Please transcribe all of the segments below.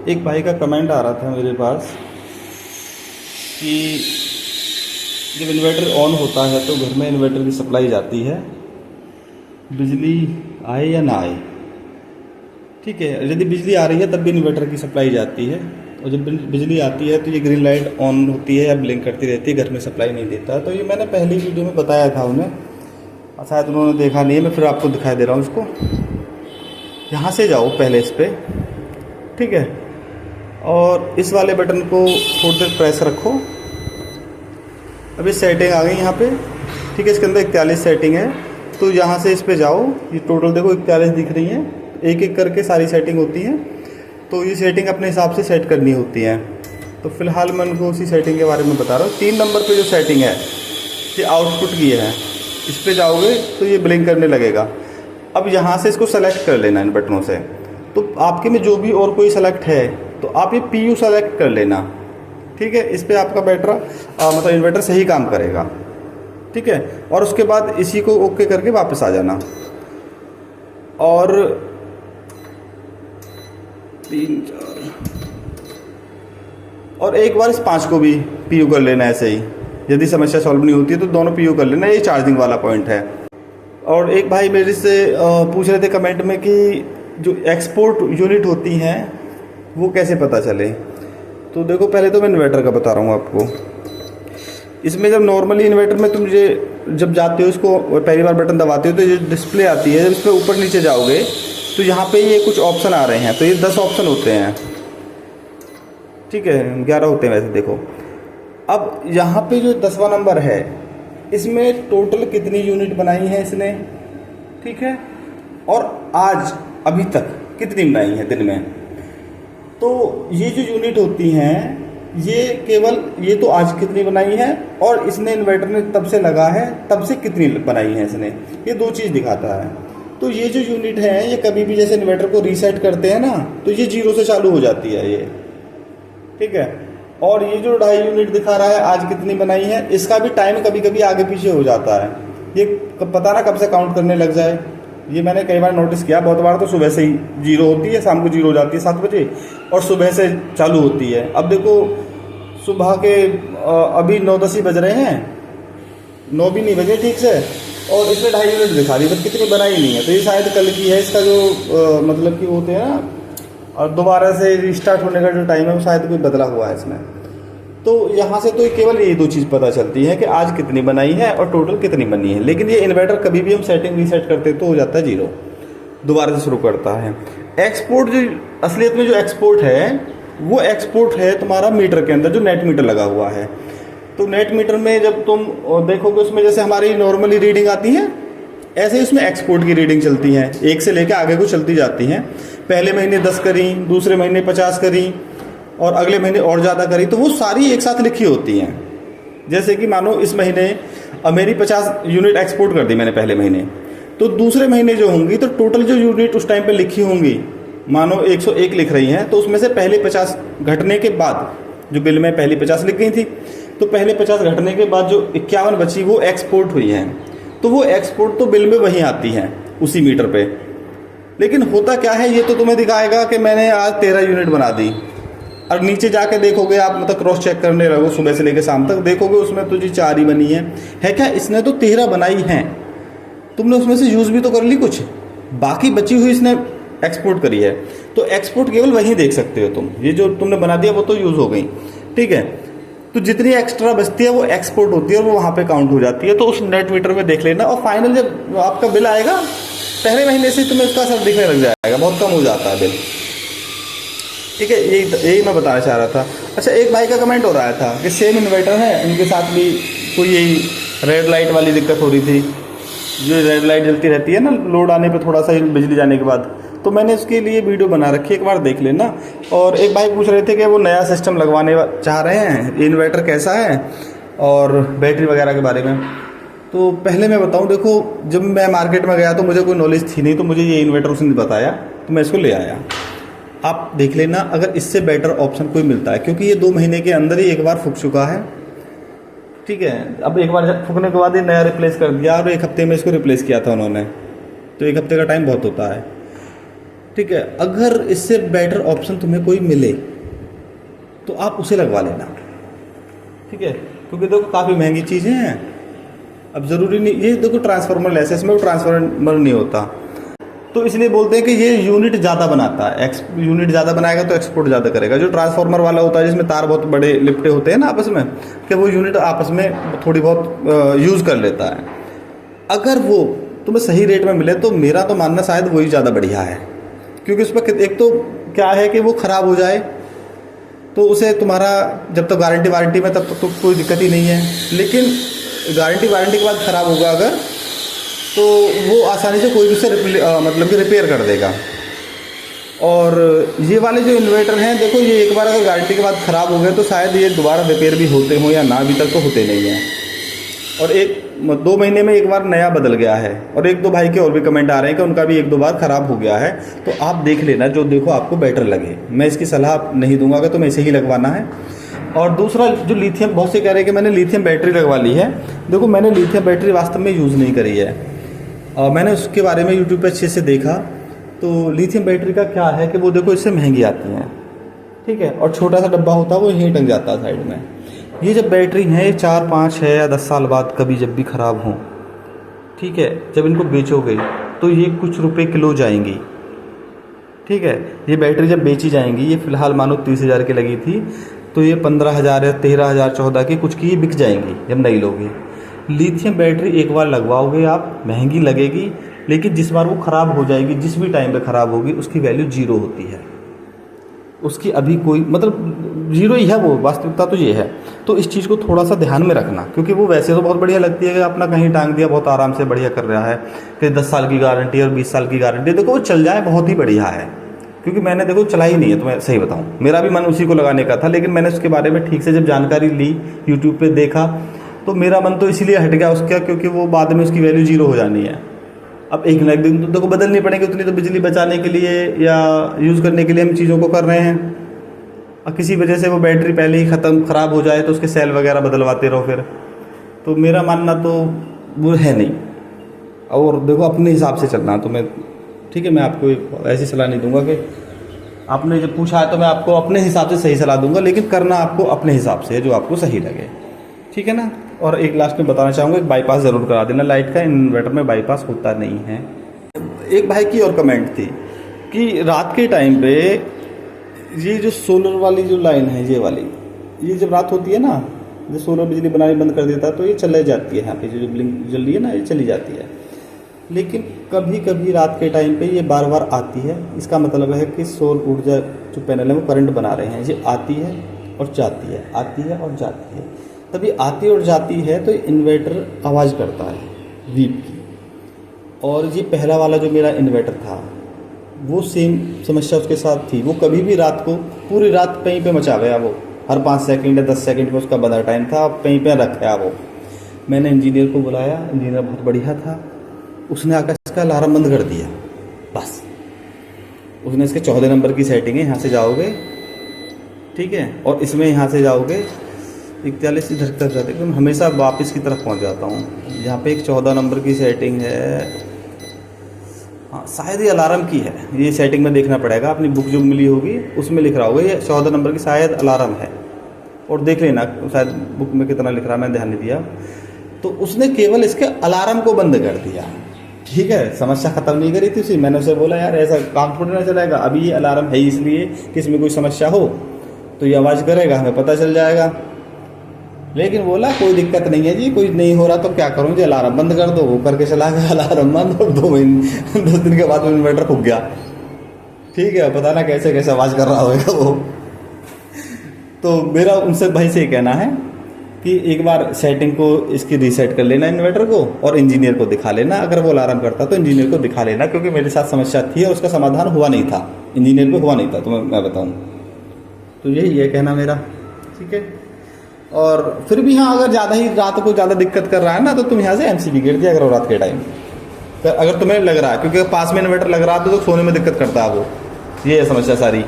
एक भाई का कमेंट आ रहा था मेरे पास कि जब इन्वर्टर ऑन होता है तो घर में इन्वर्टर की सप्लाई जाती है, बिजली आए या ना आए। ठीक है, यदि बिजली आ रही है तब भी इन्वर्टर की सप्लाई जाती है, और जब बिजली आती है तो ये ग्रीन लाइट ऑन होती है या ब्लिंक करती रहती है, घर में सप्लाई नहीं देता। तो ये मैंने पहली वीडियो में बताया था उन्हें, शायद उन्होंने देखा नहीं है, मैं फिर आपको दिखाई दे रहा हूँ उसको। यहाँ से जाओ पहले इस पर, ठीक है, और इस वाले बटन को थोड़ी देर प्रेस रखो। अभी सेटिंग आ गई यहाँ पे, ठीक है, इसके अंदर 41 सेटिंग है। तो यहाँ से इस पे जाओ, ये टोटल देखो 41 दिख रही है, एक एक करके सारी सेटिंग होती हैं। तो ये सेटिंग अपने हिसाब से सेट करनी होती है। तो फिलहाल मैं उनको उसी सेटिंग के बारे में बता रहा हूँ। 3 नंबर पे जो सेटिंग है ये आउटपुट की है, इस पर जाओगे तो ये ब्लिंक करने लगेगा। अब यहाँ से इसको सेलेक्ट कर लेना इन बटनों से। तो आपके में जो भी और कोई सेलेक्ट है तो आप ये PU सेलेक्ट कर लेना, ठीक है। इस पर आपका मतलब इन्वर्टर सही काम करेगा, ठीक है। और उसके बाद इसी को ओके करके वापस आ जाना, और 3 4 और एक बार इस 5 को भी PU कर लेना ऐसे ही। यदि समस्या सॉल्व नहीं होती है तो दोनों PU कर लेना। ये चार्जिंग वाला पॉइंट है। और एक भाई मेरे से पूछ रहे थे कमेंट में कि जो एक्सपोर्ट यूनिट होती हैं वो कैसे पता चले। तो देखो, पहले तो मैं इन्वर्टर का बता रहा हूँ आपको। इसमें जब नॉर्मली इन्वर्टर में तुम जब जाते हो, इसको पहली बार बटन दबाते हो तो ये डिस्प्ले आती है। जब इस पर ऊपर नीचे जाओगे तो यहाँ पे ये कुछ ऑप्शन आ रहे हैं। तो ये 10 ऑप्शन होते हैं, ठीक है, 11 होते हैं वैसे देखो। अब यहाँ पे जो 10वां नंबर है, इसमें टोटल कितनी यूनिट बनाई है इसने, ठीक है, और आज अभी तक कितनी बनाई है दिन में। तो ये जो यूनिट होती हैं ये केवल ये तो आज कितनी बनाई है, और इसने इन्वर्टर ने तब से लगा है तब से कितनी बनाई है इसने, ये 2 चीज़ दिखाता है। तो ये जो यूनिट है ये कभी भी जैसे इन्वर्टर को रीसेट करते हैं ना, तो ये 0 से चालू हो जाती है ये, ठीक है। और ये जो 2.5 यूनिट दिखा रहा है आज कितनी बनाई है, इसका भी टाइम कभी कभी आगे पीछे हो जाता है। ये पता ना कब से काउंट करने लग जाए। ये मैंने कई बार नोटिस किया, बहुत बार तो सुबह से ही 0 होती है, शाम को 0 हो जाती है 7 बजे, और सुबह से चालू होती है। अब देखो सुबह के अभी 9-10 ही बज रहे हैं, 9 भी नहीं बजे ठीक से, और इसमें 2.5 यूनिट दिखा रही है, बट कितनी बनाई नहीं है। तो ये शायद कल की है। इसका जो मतलब कि होते हैं ना, और दोबारा से रिस्टार्ट होने का जो टाइम है वो शायद कोई बदला हुआ है इसमें। तो यहाँ से तो केवल ये 2 चीज़ पता चलती है कि आज कितनी बनाई है और टोटल कितनी बनी है। लेकिन ये इन्वर्टर कभी भी हम सेटिंग रीसेट करते तो हो जाता है 0, दोबारा से शुरू करता है। एक्सपोर्ट जो असलियत में जो एक्सपोर्ट है वो एक्सपोर्ट है तुम्हारा मीटर के अंदर, जो नेट मीटर लगा हुआ है। तो नेट मीटर में जब तुम देखोगे उसमें जैसे हमारी नॉर्मली रीडिंग आती है, ऐसे ही उसमें एक्सपोर्ट की रीडिंग चलती हैं, 1 से लेकर आगे को चलती जाती हैं। पहले महीने 10 करी, दूसरे महीने 50 करी, और अगले महीने और ज़्यादा करी, तो वो सारी एक साथ लिखी होती हैं। जैसे कि मानो इस महीने मेरी 50 यूनिट एक्सपोर्ट कर दी मैंने पहले महीने, तो दूसरे महीने जो होंगी तो टोटल जो यूनिट उस टाइम पे लिखी होंगी, मानो 101 लिख रही हैं, तो उसमें से पहले 50 घटने के बाद, जो बिल में पहली 50 लिख गई थी, तो पहले 50 घटने के बाद जो 51 बची वो एक्सपोर्ट हुई हैं। तो वो एक्सपोर्ट तो बिल में वहीं आती हैं उसी मीटर पे। लेकिन होता क्या है, ये तो तुम्हें दिखाएगा कि मैंने आज 13 यूनिट बना दी, और नीचे जाके देखोगे आप, मतलब क्रॉस चेक करने लगो सुबह से लेकर शाम तक, देखोगे उसमें तो जी 4 ही बनी है क्या? इसने तो 13 बनाई हैं, तुमने उसमें से यूज़ भी तो कर ली कुछ, बाकी बची हुई इसने एक्सपोर्ट करी है। तो एक्सपोर्ट केवल वहीं देख सकते हो तुम, ये जो तुमने बना दिया वो तो यूज़ हो गई, ठीक है। तो जितनी एक्स्ट्रा बचती है वो एक्सपोर्ट होती है और वो वहाँ पे काउंट हो जाती है। तो उस नेट मीटर में देख लेना, और फाइनल जब आपका बिल आएगा पहले महीने से तुम्हें उसका असर दिखने लग जाएगा, बहुत कम हो जाता है बिल, ठीक है। यही मैं बताना चाह रहा था। अच्छा, एक भाई का कमेंट हो रहा था कि सेम इन्वर्टर है, उनके साथ भी कोई यही रेड लाइट वाली दिक्कत हो रही थी, जो रेड लाइट जलती रहती है ना लोड आने पे थोड़ा सा बिजली जाने के बाद। तो मैंने उसके लिए वीडियो बना रखी है, एक बार देख लेना। और एक भाई पूछ रहे थे कि वो नया सिस्टम लगवाने चाह रहे हैं, इन्वर्टर कैसा है और बैटरी वगैरह के बारे में। तो पहले मैं बताऊं, देखो जब मैं मार्केट में गया तो मुझे कोई नॉलेज थी नहीं, तो मुझे ये इन्वर्टर उसने बताया तो मैं इसको ले आया। आप देख लेना अगर इससे बेटर ऑप्शन कोई मिलता है, क्योंकि ये 2 महीने के अंदर ही एक बार फूक चुका है, ठीक है। अब एक बार फूकने के बाद ही नया रिप्लेस कर दिया, और 1 हफ्ते में इसको रिप्लेस किया था उन्होंने, तो 1 हफ्ते का टाइम बहुत होता है। ठीक है, अगर इससे बेटर ऑप्शन तुम्हें कोई मिले तो आप उसे लगवा लेना, ठीक है, क्योंकि देखो काफ़ी महंगी चीज़ें हैं। अब ज़रूरी नहीं, ये देखो ट्रांसफार्मर लेस है, इसमें वो ट्रांसफार्मर नहीं होता, तो इसलिए बोलते हैं कि ये यूनिट ज़्यादा बनाता है। यूनिट ज़्यादा बनाएगा तो एक्सपोर्ट ज़्यादा करेगा। जो ट्रांसफार्मर वाला होता है जिसमें तार बहुत बड़े लिपटे होते हैं ना आपस में, कि वो यूनिट आपस में थोड़ी बहुत यूज़ कर लेता है। अगर वो तुम्हें सही रेट में मिले तो मेरा तो मानना शायद वही ज़्यादा बढ़िया है, क्योंकि उस पर एक तो क्या है कि वो ख़राब हो जाए तो उसे तुम्हारा जब तक गारंटी वारंटी में तब तो कोई दिक्कत ही नहीं है, लेकिन गारंटी वारंटी के बाद ख़राब होगा अगर, तो वो आसानी से कोई भी उसे मतलब कि रिपेयर कर देगा। और ये वाले जो इन्वर्टर हैं देखो, ये एक बार अगर गारंटी के बाद ख़राब हो गए तो शायद ये दोबारा रिपेयर भी होते हों या ना, अभी तक तो होते नहीं हैं। और 1-2 महीने में एक बार नया बदल गया है। और 1-2 भाई के और भी कमेंट आ रहे हैं कि उनका भी 1-2 बार ख़राब हो गया है। तो आप देख लेना, जो देखो आपको बेटर लगे। मैं इसकी सलाह नहीं दूंगा कि तुम्हें इसे ही लगवाना है। और दूसरा जो लिथियम, बहुत से कह रहे हैं कि मैंने लिथियम बैटरी लगवा ली है। देखो मैंने लिथियम बैटरी वास्तव में यूज़ नहीं करी है, मैंने उसके बारे में यूट्यूब पर अच्छे से देखा। तो लिथियम बैटरी का क्या है कि वो देखो इससे महंगी आती हैं, ठीक है, और छोटा सा डब्बा होता है वो यहीं टंग जाता है साइड में। ये जब बैटरी है 4, 5, 6 या 10 साल बाद कभी जब भी ख़राब हों, ठीक है, जब इनको बेचोगे तो ये कुछ रुपए किलो जाएंगी, ठीक है। ये बैटरी जब बेची जाएंगी, ये फ़िलहाल मानो 30,000 की लगी थी, तो ये 15,000 या 13,000, 14 की कुछ की बिक जाएंगी जब नहीं लोगे। लिथियम बैटरी एक बार लगवाओगे आप, महंगी लगेगी, लेकिन जिस बार वो ख़राब हो जाएगी, जिस भी टाइम पे ख़राब होगी, उसकी वैल्यू 0 होती है। उसकी अभी कोई मतलब 0 ही है, वो वास्तविकता तो ये है। तो इस चीज़ को थोड़ा सा ध्यान में रखना, क्योंकि वो वैसे तो बहुत बढ़िया लगती है कि अपना कहीं टांग दिया, बहुत आराम से बढ़िया कर रहा है कि 10 साल की गारंटी और 20 साल की गारंटी, देखो वो चल जाए बहुत ही बढ़िया है। क्योंकि मैंने देखो चला ही नहीं है, तो मैं सही बताऊँ, मेरा भी मन उसी को लगाने का था, लेकिन मैंने उसके बारे में ठीक से जब जानकारी ली, यूट्यूब पर देखा, तो मेरा मन तो इसीलिए हट गया उसका, क्योंकि वो बाद में उसकी वैल्यू 0 हो जानी है। अब एक ना एक दिन तो देखो बदलनी पड़ेगी, उतनी तो बिजली बचाने के लिए या यूज़ करने के लिए हम चीज़ों को कर रहे हैं। और किसी वजह से वो बैटरी पहले ही ख़राब हो जाए तो उसके सेल वगैरह बदलवाते रहो फिर, तो मेरा मानना तो वो है नहीं। और देखो अपने हिसाब से चलना तो मैं, ठीक है, मैं आपको ऐसी सलाह नहीं दूंगा कि आपने जब पूछा है तो मैं आपको अपने हिसाब से सही सलाह दूंगा, लेकिन करना आपको अपने हिसाब से है जो आपको सही लगे, ठीक है ना। और एक लास्ट में बताना चाहूँगा, एक बाईपास ज़रूर करा देना लाइट का, इन्वर्टर में बाईपास होता नहीं है। एक भाई की और कमेंट थी कि रात के टाइम पे ये जो सोलर वाली जो लाइन है, ये वाली, ये जब रात होती है ना, जो सोलर बिजली बनानी बंद कर देता है तो ये चले जाती है, यहाँ पे जो ब्लिंक जल रही है ना, ये चली जाती है। लेकिन कभी कभी रात के टाइम पे ये बार बार आती है। इसका मतलब है कि सौर ऊर्जा जो पैनल है वो करंट बना रहे हैं, ये आती है और जाती है, आती है और जाती है। तभी आती और जाती है तो इन्वर्टर आवाज़ करता है बीप की। और ये पहला वाला जो मेरा इन्वर्टर था वो सेम समस्या उसके साथ थी। वो कभी भी रात को पूरी रात कहीं पे मचा गया, वो हर 5 सेकंड या 10 सेकंड में उसका बदला टाइम था, कहीं पे रखा वो। मैंने इंजीनियर को बुलाया, इंजीनियर बहुत बढ़िया था, उसने आकर इसका अलार्म बंद कर दिया बस। उसने इसके 14 नंबर की सेटिंग है, यहाँ से जाओगे, ठीक है, और इसमें यहाँ से जाओगे 41 इधर तक जाते, मैं हमेशा वापस की तरफ पहुँच जाता हूँ। यहाँ पे एक 14 नंबर की सेटिंग है, हाँ शायद ये अलार्म की है, ये सेटिंग में देखना पड़ेगा, अपनी बुक जो मिली होगी उसमें लिख रहा होगा ये 14 नंबर की शायद अलार्म है, और देख लेना शायद बुक में कितना लिख रहा, मैंने ध्यान नहीं दिया। तो उसने केवल इसके अलार्म को बंद कर दिया, ठीक है, समस्या ख़त्म नहीं करी थी उसी। मैंने उसे बोला यार ऐसा काम थोड़ी ना चलेगा, अभी ये अलार्म है इसलिए कि इसमें कोई समस्या हो तो ये आवाज़ करेगा, हमें पता चल जाएगा। लेकिन बोला कोई दिक्कत नहीं है जी, कोई नहीं हो रहा तो क्या करूँ जी, अलार्म बंद कर दो। वो करके चला गया अलार्म बंद, और 10 दिन के बाद वो इन्वर्टर फूक गया, ठीक है, पता ना कैसे कैसे आवाज़ कर रहा होगा वो। तो मेरा उनसे भाई से कहना है कि एक बार सेटिंग को इसकी रीसेट कर लेना इन्वर्टर को, और इंजीनियर को दिखा लेना। अगर वो अलार्म करता तो इंजीनियर को दिखा लेना, क्योंकि मेरे साथ समस्या थी और उसका समाधान हुआ नहीं था, इंजीनियर को हुआ नहीं था, तो मैं बताऊँ तो यही है कहना मेरा, ठीक है। और फिर भी हाँ, अगर ज़्यादा ही रात को ज़्यादा दिक्कत कर रहा है ना, तो तुम यहाँ से MCB गिर दिया करो रात के टाइम, तो अगर तुम्हें लग रहा है, क्योंकि पास में इन्वर्टर लग रहा है तो सोने में दिक्कत करता है वो, ये है समस्या सारी।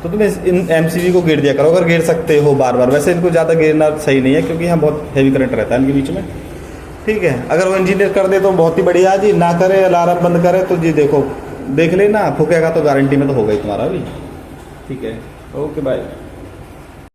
तो तुम इन MCB को गिर दिया करो अगर गिर सकते हो बार बार। वैसे इनको ज़्यादा गिरना सही नहीं है, क्योंकि यहाँ बहुत हैवी करंट रहता है इनके बीच में, ठीक है। अगर वो इंजीनियर कर दे तो बहुत ही बढ़िया जी, ना करे अलार्म बंद करे तो जी देखो देख लेना, फूकेगा तो गारंटी में तो होगा ही तुम्हारा भी। ठीक है, ओके बाय।